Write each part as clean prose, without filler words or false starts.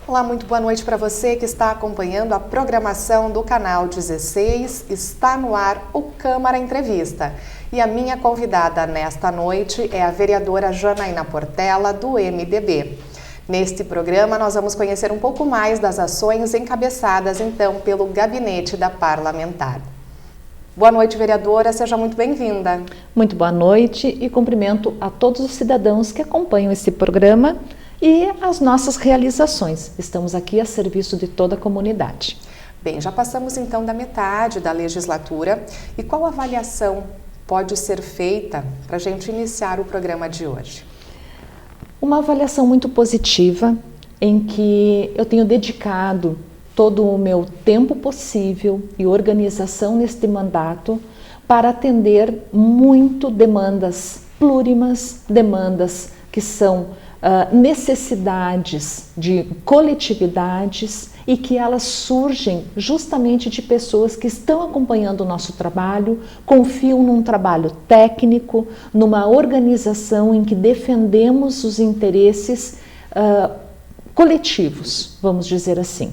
Olá, muito boa noite para você que está acompanhando a programação do canal 16. Está no ar o Câmara Entrevista. E a minha convidada nesta noite é a vereadora Janaína Portela, do MDB. Neste programa, nós vamos conhecer um pouco mais das ações encabeçadas, então, pelo Gabinete da Parlamentar. Boa noite, vereadora. Seja muito bem-vinda. Muito boa noite e cumprimento a todos os cidadãos que acompanham esse programa e as nossas realizações. Estamos aqui a serviço de toda a comunidade. Bem, já passamos então da metade da legislatura e qual avaliação pode ser feita para a gente iniciar o programa de hoje? Uma avaliação muito positiva em que eu tenho dedicado todo o meu tempo possível e organização neste mandato para atender muito demandas plurimas, demandas que são necessidades de coletividades e que elas surgem justamente de pessoas que estão acompanhando o nosso trabalho, confiam num trabalho técnico, numa organização em que defendemos os interesses coletivos, vamos dizer assim.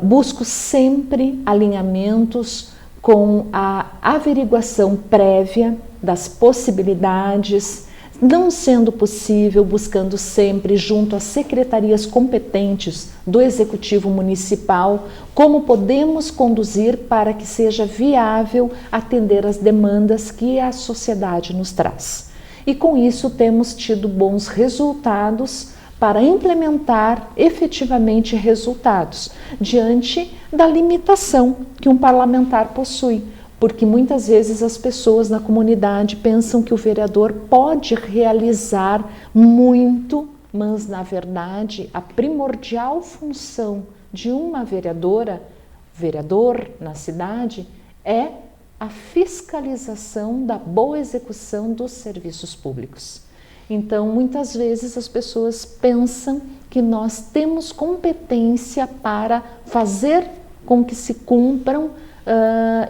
Busco sempre alinhamentos com a averiguação prévia das possibilidades, não sendo possível, buscando sempre junto às secretarias competentes do Executivo Municipal, como podemos conduzir para que seja viável atender às demandas que a sociedade nos traz. E com isso temos tido bons resultados para implementar efetivamente resultados diante da limitação que um parlamentar possui. Porque muitas vezes as pessoas na comunidade pensam que o vereador pode realizar muito, mas na verdade a primordial função de uma vereador na cidade é a fiscalização da boa execução dos serviços públicos. Então, muitas vezes as pessoas pensam que nós temos competência para fazer com que se cumpram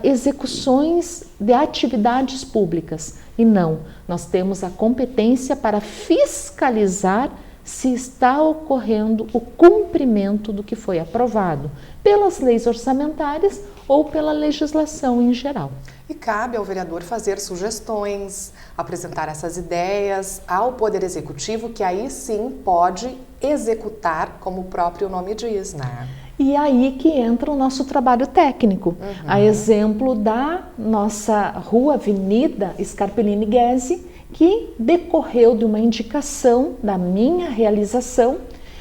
execuções de atividades públicas. E não, nós temos a competência para fiscalizar se está ocorrendo o cumprimento do que foi aprovado pelas leis orçamentárias ou pela legislação em geral. E cabe ao vereador fazer sugestões, apresentar essas ideias ao Poder Executivo, que aí sim pode executar, como o próprio nome diz, né? E aí que entra o nosso trabalho técnico. A exemplo da nossa rua, Avenida Scarpellini Ghesi, que decorreu de uma indicação da minha realização,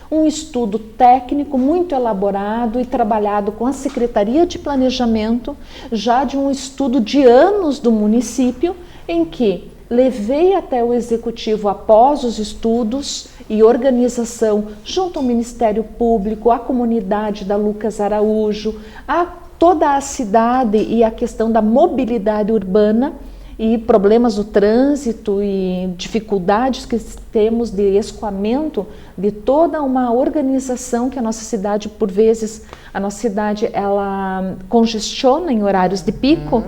um estudo técnico muito elaborado e trabalhado com a Secretaria de Planejamento, já de um estudo de anos do município, em que levei até o Executivo após os estudos e organização junto ao Ministério Público, à comunidade da Lucas Araújo, a toda a cidade e a questão da mobilidade urbana e problemas do trânsito e dificuldades que temos de escoamento de toda uma organização que a nossa cidade, por vezes, a nossa cidade ela congestiona em horários de pico.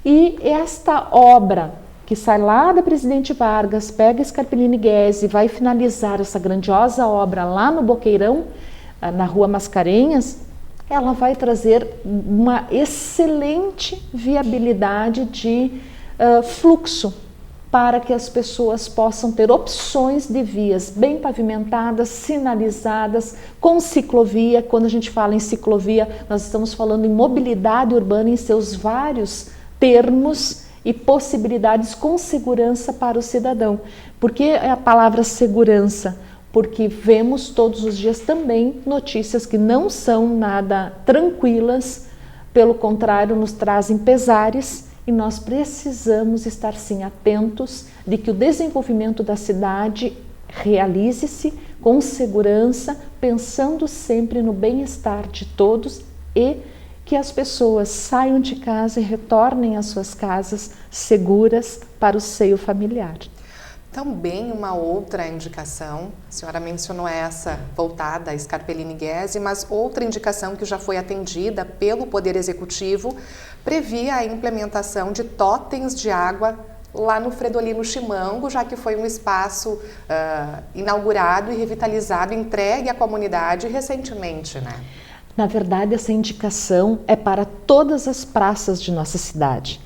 E esta obra que sai lá da Presidente Vargas, pega Scarpellini Ghesi e vai finalizar essa grandiosa obra lá no Boqueirão, na Rua Mascarenhas, ela vai trazer uma excelente viabilidade de fluxo para que as pessoas possam ter opções de vias bem pavimentadas, sinalizadas, com ciclovia. Quando a gente fala em ciclovia, nós estamos falando em mobilidade urbana em seus vários termos e possibilidades com segurança para o cidadão. Por que a palavra segurança? Porque vemos todos os dias também notícias que não são nada tranquilas, pelo contrário, nos trazem pesares e nós precisamos estar sim atentos de que o desenvolvimento da cidade realize-se com segurança, pensando sempre no bem-estar de todos e que as pessoas saiam de casa e retornem às suas casas seguras para o seio familiar. Também uma outra indicação, a senhora mencionou essa voltada a Scarpellini Ghesi, mas outra indicação que já foi atendida pelo Poder Executivo previa a implementação de totens de água lá no Fredolino Chimango, já que foi um espaço inaugurado e revitalizado, entregue à comunidade recentemente, né? Na verdade, essa indicação é para todas as praças de nossa cidade.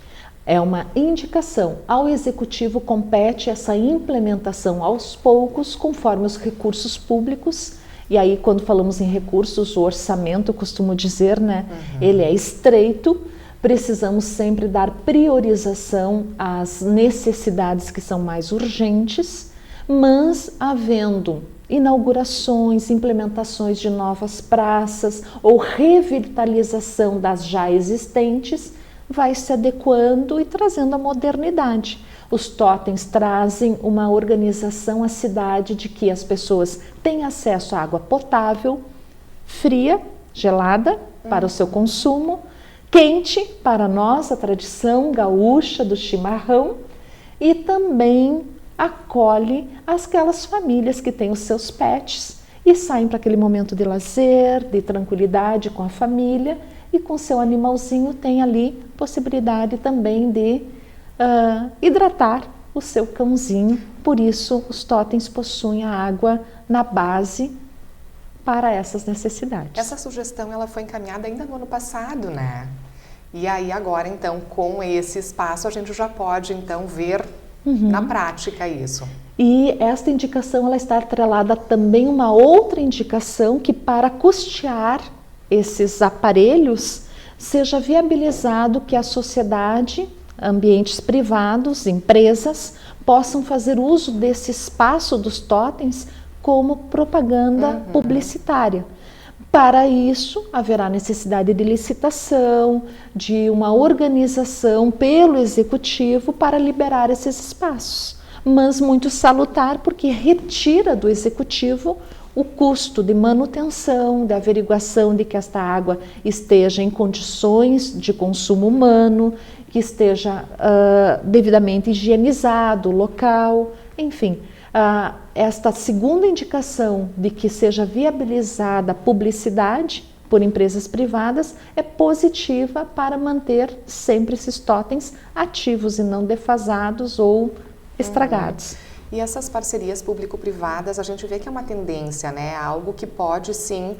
É uma indicação. Ao Executivo compete essa implementação aos poucos, conforme os recursos públicos. E aí, quando falamos em recursos, o orçamento, eu costumo dizer, né? Ele é estreito. Precisamos sempre dar priorização às necessidades que são mais urgentes, mas havendo inaugurações, implementações de novas praças ou revitalização das já existentes, vai se adequando e trazendo a modernidade. Os totens trazem uma organização à cidade de que as pessoas têm acesso à água potável, fria, gelada, para o seu consumo, quente para nós, a tradição gaúcha do chimarrão, e também acolhe aquelas famílias que têm os seus pets e saem para aquele momento de lazer, de tranquilidade com a família, e com seu animalzinho tem ali possibilidade também de hidratar o seu cãozinho. Por isso os totens possuem a água na base para essas necessidades. Essa sugestão ela foi encaminhada ainda no ano passado, né? E aí agora então com esse espaço a gente já pode então ver na prática isso. E esta indicação ela está atrelada também uma outra indicação que para custear esses aparelhos seja viabilizado que a sociedade, ambientes privados, empresas possam fazer uso desse espaço dos totens como propaganda publicitária. Para isso, haverá necessidade de licitação, de uma organização pelo Executivo para liberar esses espaços. Mas muito salutar porque retira do Executivo o custo de manutenção, de averiguação de que esta água esteja em condições de consumo humano, que esteja devidamente higienizado o local, enfim. Esta segunda indicação de que seja viabilizada a publicidade por empresas privadas é positiva para manter sempre esses totens ativos e não defasados ou estragados. E essas parcerias público-privadas, a gente vê que é uma tendência, né? Algo que pode sim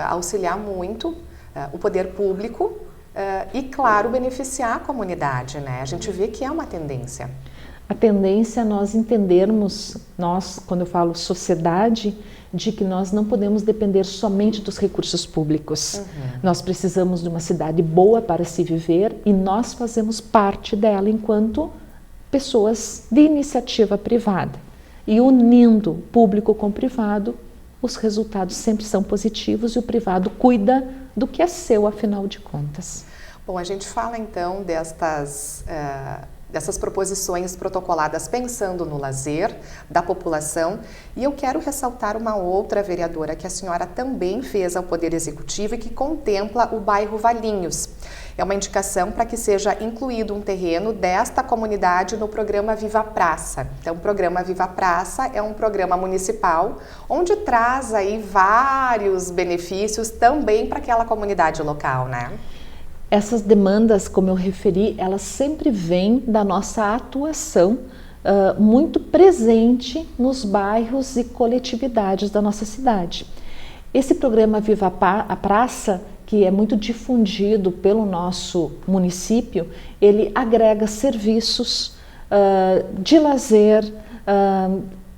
auxiliar muito o poder público e, claro, beneficiar a comunidade, né? A gente vê que é uma tendência. A tendência é nós entendermos, quando eu falo sociedade, de que nós não podemos depender somente dos recursos públicos. Nós precisamos de uma cidade boa para se viver e nós fazemos parte dela enquanto pessoas de iniciativa privada. E unindo público com privado, os resultados sempre são positivos e o privado cuida do que é seu, afinal de contas. Bom, a gente fala então dessas proposições protocoladas pensando no lazer da população, e eu quero ressaltar uma outra vereadora que a senhora também fez ao Poder Executivo e que contempla o bairro Valinhos. É uma indicação para que seja incluído um terreno desta comunidade no programa Viva Praça. Então, o programa Viva Praça é um programa municipal onde traz aí vários benefícios também para aquela comunidade local, né? Essas demandas, como eu referi, elas sempre vêm da nossa atuação muito presente nos bairros e coletividades da nossa cidade. Esse programa Viva a Praça, que é muito difundido pelo nosso município, ele agrega serviços de lazer,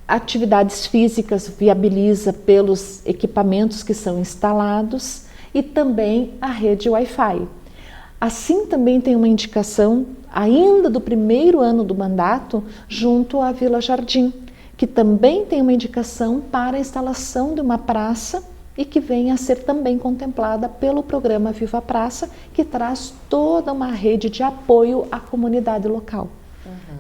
atividades físicas, viabiliza pelos equipamentos que são instalados e também a rede Wi-Fi. Assim também tem uma indicação ainda do primeiro ano do mandato junto à Vila Jardim, que também tem uma indicação para a instalação de uma praça e que venha a ser também contemplada pelo programa Viva Praça, que traz toda uma rede de apoio à comunidade local.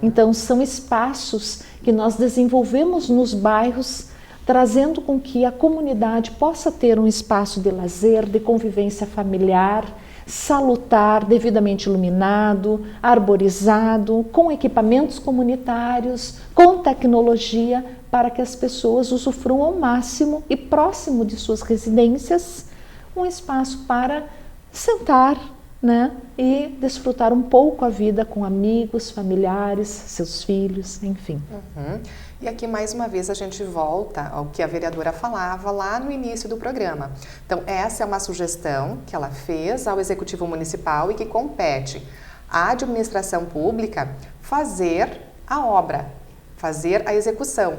Então são espaços que nós desenvolvemos nos bairros, trazendo com que a comunidade possa ter um espaço de lazer, de convivência familiar, salutar, devidamente iluminado, arborizado, com equipamentos comunitários, com tecnologia, para que as pessoas usufruam ao máximo e próximo de suas residências um espaço para sentar, né? E desfrutar um pouco a vida com amigos, familiares, seus filhos, enfim. E aqui mais uma vez a gente volta ao que a vereadora falava lá no início do programa. Então essa é uma sugestão que ela fez ao Executivo Municipal e que compete à administração pública fazer a obra, fazer a execução.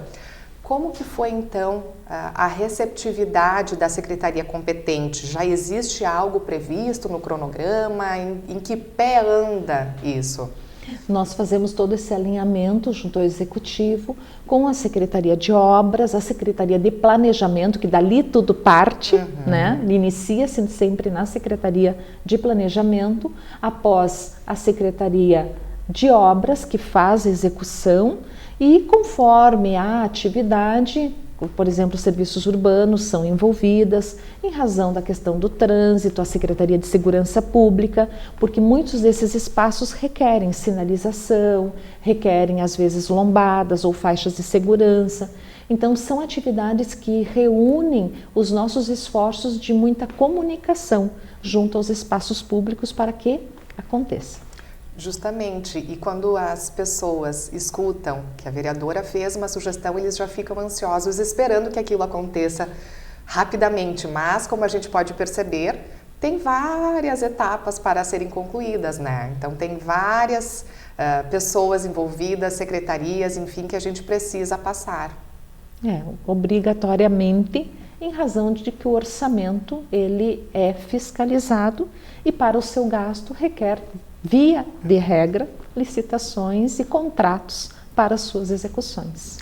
Como que foi então a receptividade da secretaria competente? Já existe algo previsto no cronograma? Em que pé anda isso? Nós fazemos todo esse alinhamento junto ao Executivo com a Secretaria de Obras, a Secretaria de Planejamento, que dali tudo parte, né? Inicia-se sempre na Secretaria de Planejamento, após a Secretaria de Obras, que faz a execução, e conforme a atividade, por exemplo, serviços urbanos são envolvidas, em razão da questão do trânsito, a Secretaria de Segurança Pública, porque muitos desses espaços requerem sinalização, requerem às vezes lombadas ou faixas de segurança. Então são atividades que reúnem os nossos esforços de muita comunicação junto aos espaços públicos para que aconteça. Justamente, e quando as pessoas escutam que a vereadora fez uma sugestão, eles já ficam ansiosos esperando que aquilo aconteça rapidamente, mas como a gente pode perceber, tem várias etapas para serem concluídas, né? Então tem várias pessoas envolvidas, secretarias, enfim, que a gente precisa passar. Obrigatoriamente, em razão de que o orçamento ele é fiscalizado e para o seu gasto requer, via de regra, licitações e contratos para suas execuções.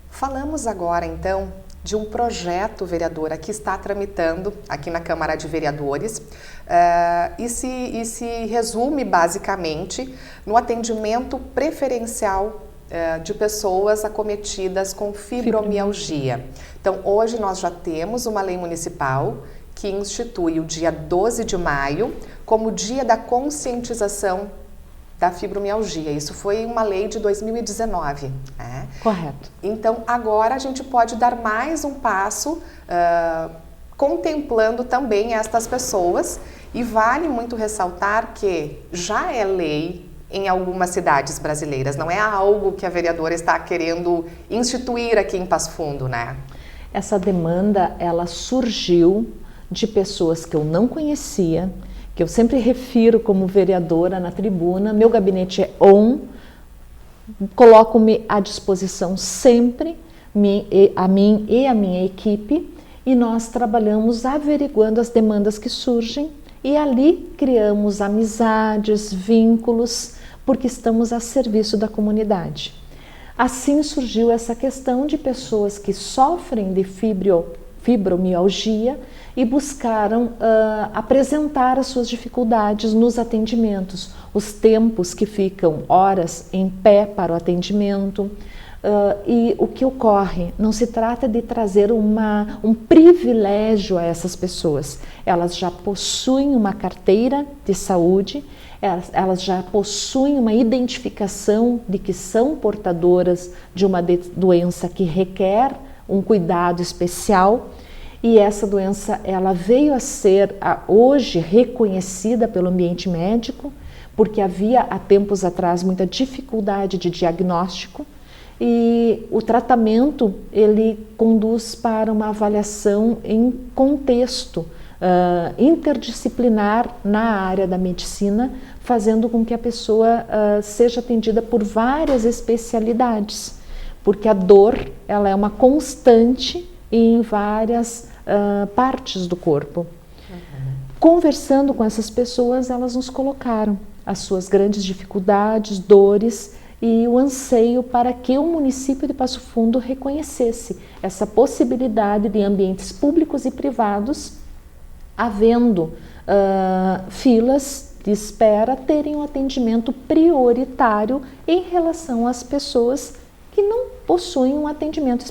Falamos agora, então, de um projeto, vereadora, que está tramitando aqui na Câmara de Vereadores e se resume basicamente no atendimento preferencial de pessoas acometidas com fibromialgia. Então, hoje nós já temos uma lei municipal que institui o dia 12 de maio como dia da conscientização da fibromialgia. Isso foi uma lei de 2019. Né? Correto. Então, agora a gente pode dar mais um passo contemplando também estas pessoas, e vale muito ressaltar que já é lei em algumas cidades brasileiras, não é algo que a vereadora está querendo instituir aqui em Passo Fundo, né? Essa demanda, ela surgiu de pessoas que eu não conhecia, que eu sempre refiro como vereadora na tribuna. Meu gabinete é coloco-me à disposição sempre, a mim e a minha equipe, e nós trabalhamos averiguando as demandas que surgem e ali criamos amizades, vínculos, porque estamos a serviço da comunidade. Assim surgiu essa questão de pessoas que sofrem de fibromialgia e buscaram apresentar as suas dificuldades nos atendimentos, os tempos que ficam horas em pé para o atendimento. E o que ocorre? Não se trata de trazer um privilégio a essas pessoas. Elas já possuem uma carteira de saúde, elas já possuem uma identificação de que são portadoras de uma doença que requer um cuidado especial, e essa doença ela veio a ser hoje reconhecida pelo ambiente médico, porque havia há tempos atrás muita dificuldade de diagnóstico, e o tratamento ele conduz para uma avaliação em contexto interdisciplinar na área da medicina, fazendo com que a pessoa seja atendida por várias especialidades, porque a dor ela é uma constante em várias partes do corpo. Conversando com essas pessoas, elas nos colocaram as suas grandes dificuldades, dores e o anseio para que o município de Passo Fundo reconhecesse essa possibilidade de ambientes públicos e privados, havendo filas de espera, terem um atendimento prioritário em relação às pessoas que não possuem um atendimento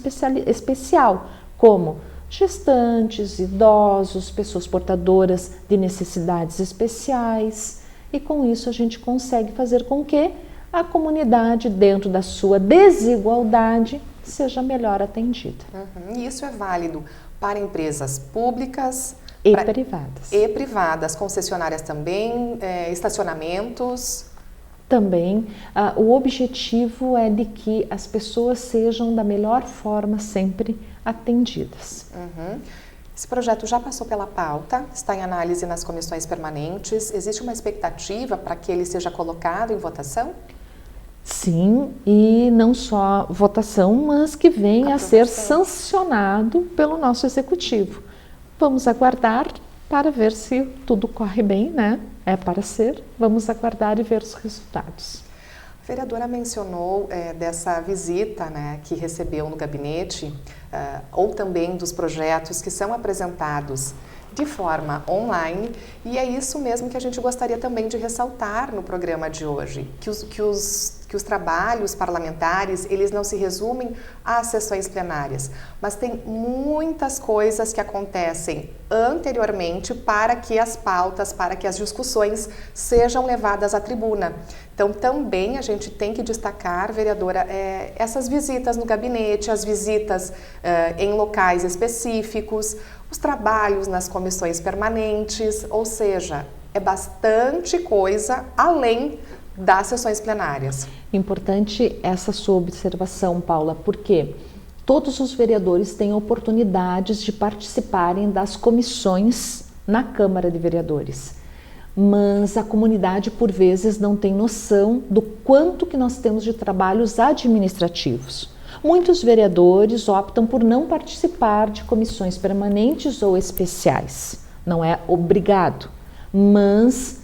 especial, como gestantes, idosos, pessoas portadoras de necessidades especiais, e com isso a gente consegue fazer com que a comunidade, dentro da sua desigualdade, seja melhor atendida. E isso é válido para empresas públicas, E privadas. E privadas, concessionárias também, estacionamentos. Também, o objetivo é de que as pessoas sejam da melhor forma sempre atendidas. Uhum. Esse projeto já passou pela pauta, está em análise nas comissões permanentes. Existe uma expectativa para que ele seja colocado em votação? Sim, e não só votação, mas que venha a ser sancionado pelo nosso executivo. Vamos aguardar para ver se tudo corre bem, né? É para ser. Vamos aguardar e ver os resultados. A vereadora mencionou dessa visita, né, que recebeu no gabinete, ou também dos projetos que são apresentados de forma online, e é isso mesmo que a gente gostaria também de ressaltar no programa de hoje, que os trabalhos parlamentares, eles não se resumem às sessões plenárias, mas tem muitas coisas que acontecem anteriormente para que as pautas, para que as discussões sejam levadas à tribuna. Então, também a gente tem que destacar, vereadora, essas visitas no gabinete, as visitas em locais específicos, os trabalhos nas comissões permanentes, ou seja, é bastante coisa além das sessões plenárias. Importante essa sua observação, Paula, porque todos os vereadores têm oportunidades de participarem das comissões na Câmara de Vereadores, mas a comunidade por vezes não tem noção do quanto que nós temos de trabalhos administrativos. Muitos vereadores optam por não participar de comissões permanentes ou especiais, não é obrigado, mas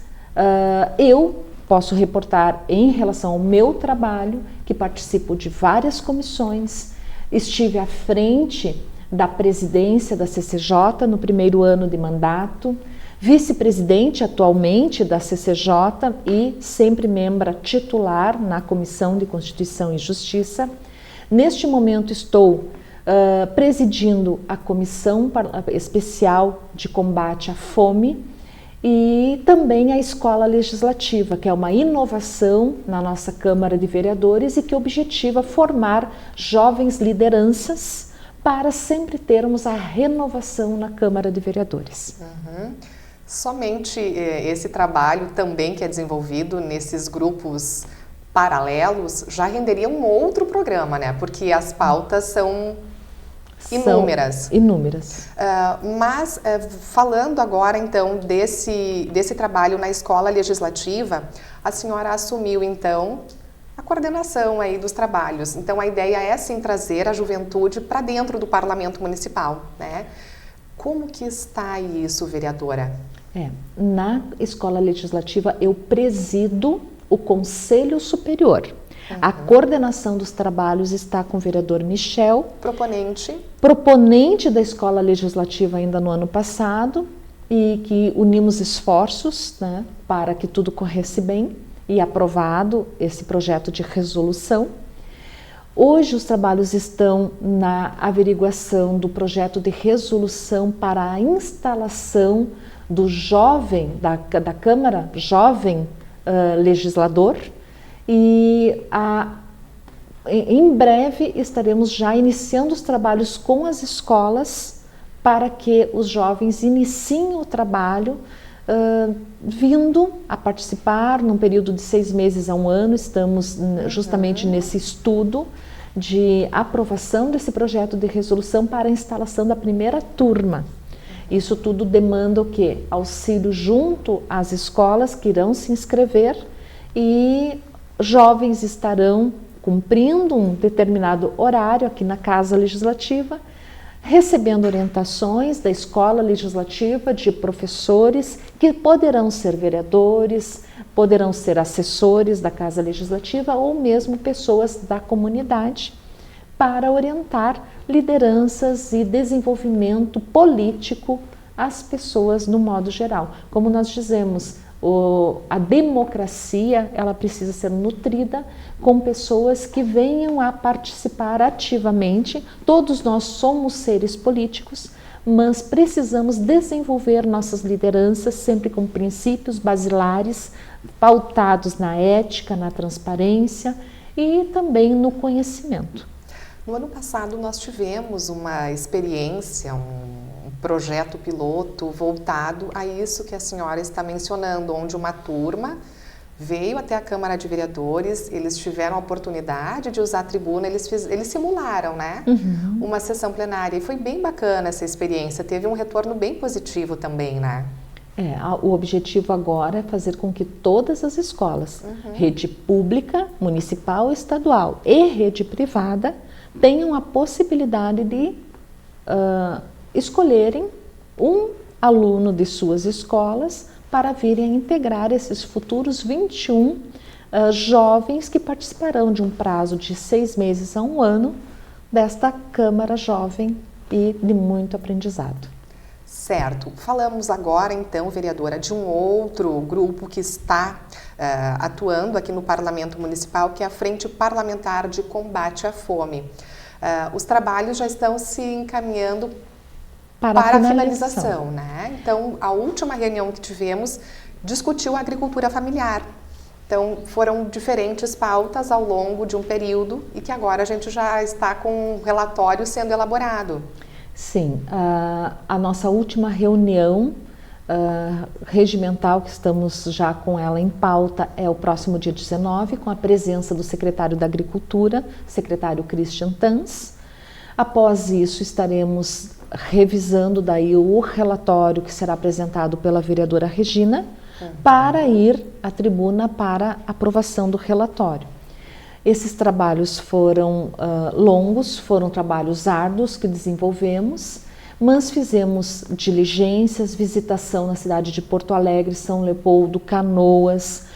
eu posso reportar em relação ao meu trabalho que participo de várias comissões, estive à frente da presidência da CCJ no primeiro ano de mandato, vice-presidente atualmente da CCJ e sempre membra titular na Comissão de Constituição e Justiça. Neste momento estou presidindo a Comissão Especial de Combate à Fome e também a Escola Legislativa, que é uma inovação na nossa Câmara de Vereadores e que objetiva formar jovens lideranças para sempre termos a renovação na Câmara de Vereadores. Uhum. Somente esse trabalho também que é desenvolvido nesses grupos paralelos já renderia um outro programa, né? Porque as pautas são inúmeras. Mas falando agora então desse trabalho na Escola Legislativa, a senhora assumiu então a coordenação aí dos trabalhos. Então a ideia é sim trazer a juventude para dentro do Parlamento Municipal, né? Como que está isso, vereadora? Na Escola Legislativa eu presido o Conselho Superior. Uhum. A coordenação dos trabalhos está com o vereador Michel. Proponente da Escola Legislativa ainda no ano passado e que unimos esforços, né, para que tudo corresse bem e aprovado esse projeto de resolução. Hoje os trabalhos estão na averiguação do projeto de resolução para a instalação do jovem, da Câmara Jovem Legislador, e em breve estaremos já iniciando os trabalhos com as escolas para que os jovens iniciem o trabalho vindo a participar num período de 6 meses a 1 ano. Estamos justamente nesse estudo de aprovação desse projeto de resolução para a instalação da primeira turma. Isso tudo demanda o quê? Auxílio junto às escolas que irão se inscrever e jovens estarão cumprindo um determinado horário aqui na Casa Legislativa, recebendo orientações da Escola Legislativa de professores que poderão ser vereadores, poderão ser assessores da Casa Legislativa ou mesmo pessoas da comunidade para orientar lideranças e desenvolvimento político às pessoas no modo geral. Como nós dizemos, a democracia ela precisa ser nutrida com pessoas que venham a participar ativamente. Todos nós somos seres políticos, mas precisamos desenvolver nossas lideranças sempre com princípios basilares, pautados na ética, na transparência e também no conhecimento. No ano passado nós tivemos uma experiência, um projeto piloto voltado a isso que a senhora está mencionando, onde uma turma veio até a Câmara de Vereadores, eles tiveram a oportunidade de usar a tribuna, eles simularam, né? Uma sessão plenária, e foi bem bacana essa experiência, teve um retorno bem positivo também, né? O objetivo agora é fazer com que todas as escolas, rede pública, municipal, estadual e rede privada, tenham a possibilidade de escolherem um aluno de suas escolas para virem a integrar esses futuros 21 jovens que participarão de um prazo de 6 meses a 1 ano desta Câmara Jovem e de muito aprendizado. Certo. Falamos agora, então, vereadora, de um outro grupo que está atuando aqui no Parlamento Municipal, que é a Frente Parlamentar de Combate à Fome. Os trabalhos já estão se encaminhando para a finalização, né? Então, a última reunião que tivemos discutiu a agricultura familiar. Então, foram diferentes pautas ao longo de um período e que agora a gente já está com um relatório sendo elaborado. Sim, a nossa última reunião regimental, que estamos já com ela em pauta, é o próximo dia 19, com a presença do secretário da Agricultura, secretário Christian Tans. Após isso, estaremos revisando daí o relatório que será apresentado pela vereadora Regina, para ir à tribuna para aprovação do relatório. Esses trabalhos foram longos, foram trabalhos árduos que desenvolvemos, mas fizemos diligências, visitação na cidade de Porto Alegre, São Leopoldo, Canoas,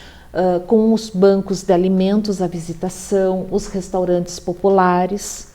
com os bancos de alimentos à visitação, os restaurantes populares,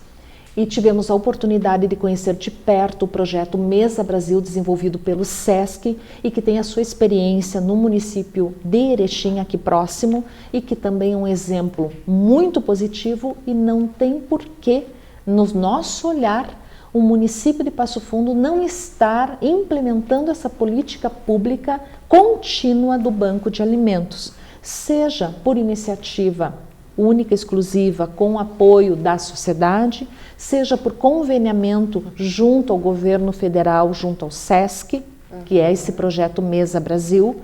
e tivemos a oportunidade de conhecer de perto o projeto Mesa Brasil, desenvolvido pelo SESC e que tem a sua experiência no município de Erechim, aqui próximo, e que também é um exemplo muito positivo e não tem porquê, no nosso olhar, o município de Passo Fundo não estar implementando essa política pública contínua do banco de alimentos, seja por iniciativa única, exclusiva, com apoio da sociedade, seja por conveniamento junto ao governo federal, junto ao SESC, que é esse projeto Mesa Brasil.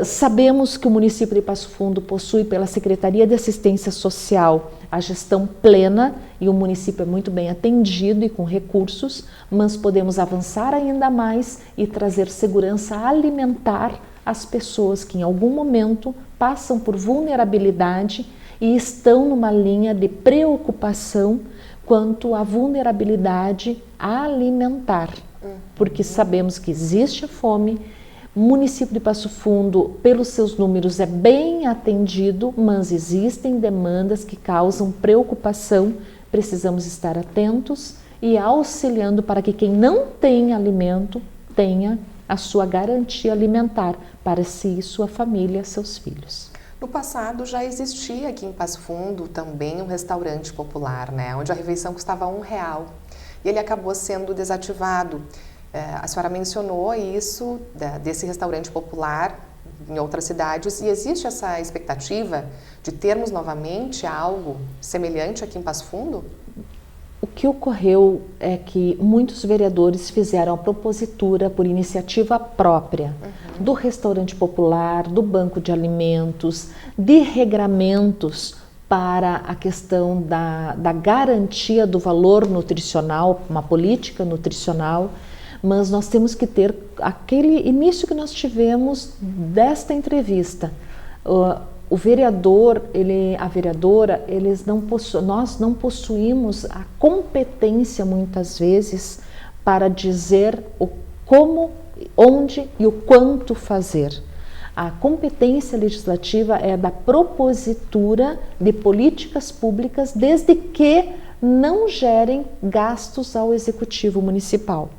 Sabemos que o município de Passo Fundo possui pela Secretaria de Assistência Social a gestão plena e o município é muito bem atendido e com recursos, mas podemos avançar ainda mais e trazer segurança alimentar às pessoas que em algum momento passam por vulnerabilidade e estão numa linha de preocupação quanto à vulnerabilidade alimentar, porque sabemos que existe a fome. O município de Passo Fundo, pelos seus números, é bem atendido, mas existem demandas que causam preocupação. Precisamos estar atentos e auxiliando para que quem não tem alimento tenha a sua garantia alimentar para si, sua família, seus filhos. No passado já existia aqui em Passo Fundo também um restaurante popular, né, onde a refeição custava R$1 e ele acabou sendo desativado. A senhora mencionou isso desse restaurante popular em outras cidades e existe essa expectativa de termos novamente algo semelhante aqui em Passo Fundo? O que ocorreu é que muitos vereadores fizeram a propositura por iniciativa própria do restaurante popular, do banco de alimentos, de regramentos para a questão da garantia do valor nutricional, uma política nutricional, mas nós temos que ter aquele início que nós tivemos desta entrevista. O vereador, a vereadora, nós não possuímos a competência muitas vezes para dizer o como, onde e o quanto fazer. A competência legislativa é da propositura de políticas públicas desde que não gerem gastos ao executivo municipal.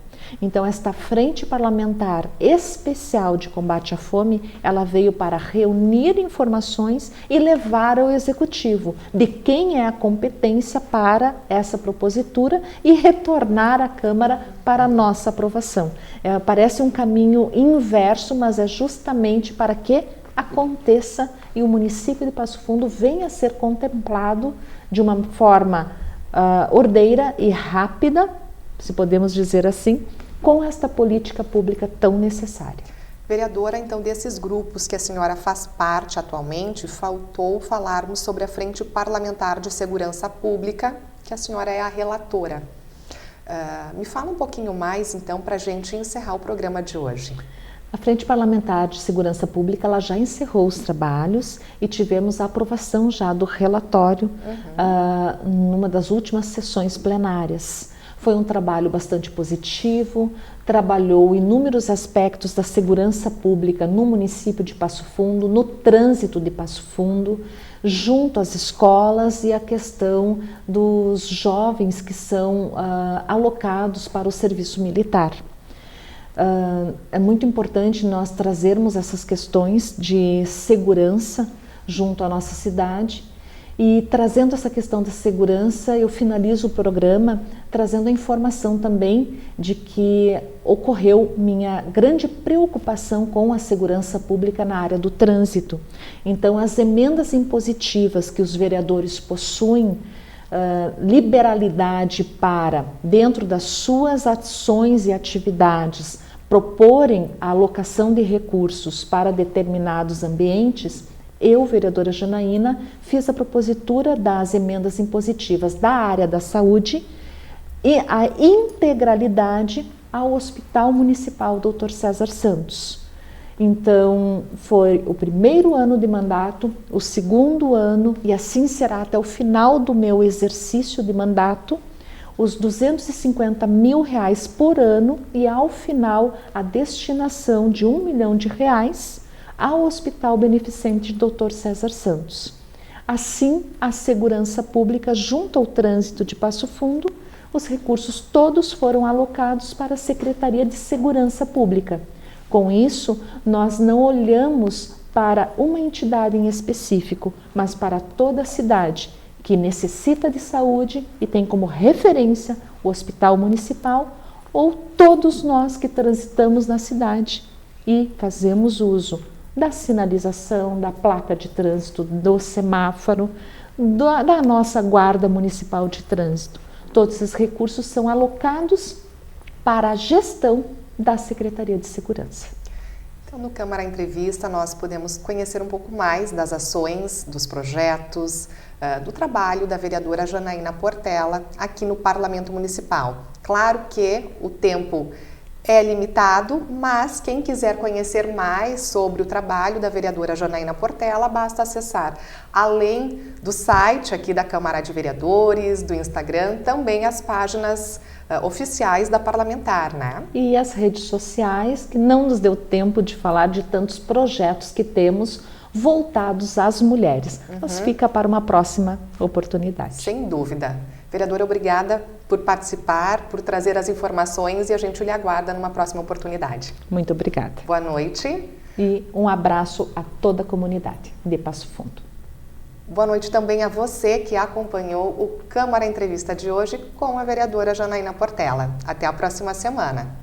Então, esta frente parlamentar especial de combate à fome, ela veio para reunir informações e levar ao executivo de quem é a competência para essa propositura e retornar à Câmara para a nossa aprovação. Parece um caminho inverso, mas é justamente para que aconteça e o município de Passo Fundo venha a ser contemplado de uma forma ordeira e rápida, se podemos dizer assim, com esta política pública tão necessária. Vereadora, então, desses grupos que a senhora faz parte atualmente, faltou falarmos sobre a Frente Parlamentar de Segurança Pública, que a senhora é a relatora. Me fala um pouquinho mais, então, para a gente encerrar o programa de hoje. A Frente Parlamentar de Segurança Pública ela já encerrou os trabalhos e tivemos a aprovação já do relatório numa das últimas sessões plenárias. Foi um trabalho bastante positivo, trabalhou inúmeros aspectos da segurança pública no município de Passo Fundo, no trânsito de Passo Fundo, junto às escolas e a questão dos jovens que são alocados para o serviço militar. É muito importante nós trazermos essas questões de segurança junto à nossa cidade e trazendo essa questão da segurança eu finalizo o programa trazendo a informação também de que ocorreu minha grande preocupação com a segurança pública na área do trânsito. Então as emendas impositivas que os vereadores possuem liberalidade para, dentro das suas ações e atividades, proporem a alocação de recursos para determinados ambientes, eu, vereadora Janaína, fiz a propositura das emendas impositivas da área da saúde e a integralidade ao Hospital Municipal Dr. César Santos. Então, foi o primeiro ano de mandato, o segundo ano, e assim será até o final do meu exercício de mandato, os R$250 mil por ano e, ao final, a destinação de R$1 milhão ao Hospital Beneficente Dr. César Santos. Assim, a segurança pública, junto ao trânsito de Passo Fundo, os recursos todos foram alocados para a Secretaria de Segurança Pública. Com isso, nós não olhamos para uma entidade em específico, mas para toda a cidade que necessita de saúde e tem como referência o Hospital Municipal ou todos nós que transitamos na cidade e fazemos uso da sinalização, da placa de trânsito, do semáforo, da nossa Guarda Municipal de Trânsito. Todos esses recursos são alocados para a gestão da Secretaria de Segurança. Então, no Câmara Entrevista, nós podemos conhecer um pouco mais das ações, dos projetos, do trabalho da vereadora Janaína Portela aqui no Parlamento Municipal. Claro que o tempo é limitado, mas quem quiser conhecer mais sobre o trabalho da vereadora Janaína Portela, basta acessar, além do site aqui da Câmara de Vereadores, do Instagram, também as páginas oficiais da parlamentar, né? E as redes sociais, que não nos deu tempo de falar de tantos projetos que temos voltados às mulheres. Mas fica para uma próxima oportunidade. Sem dúvida. Vereadora, obrigada por participar, por trazer as informações e a gente lhe aguarda numa próxima oportunidade. Muito obrigada. Boa noite. E um abraço a toda a comunidade de Passo Fundo. Boa noite também a você que acompanhou o Câmara Entrevista de hoje com a vereadora Janaína Portela. Até a próxima semana.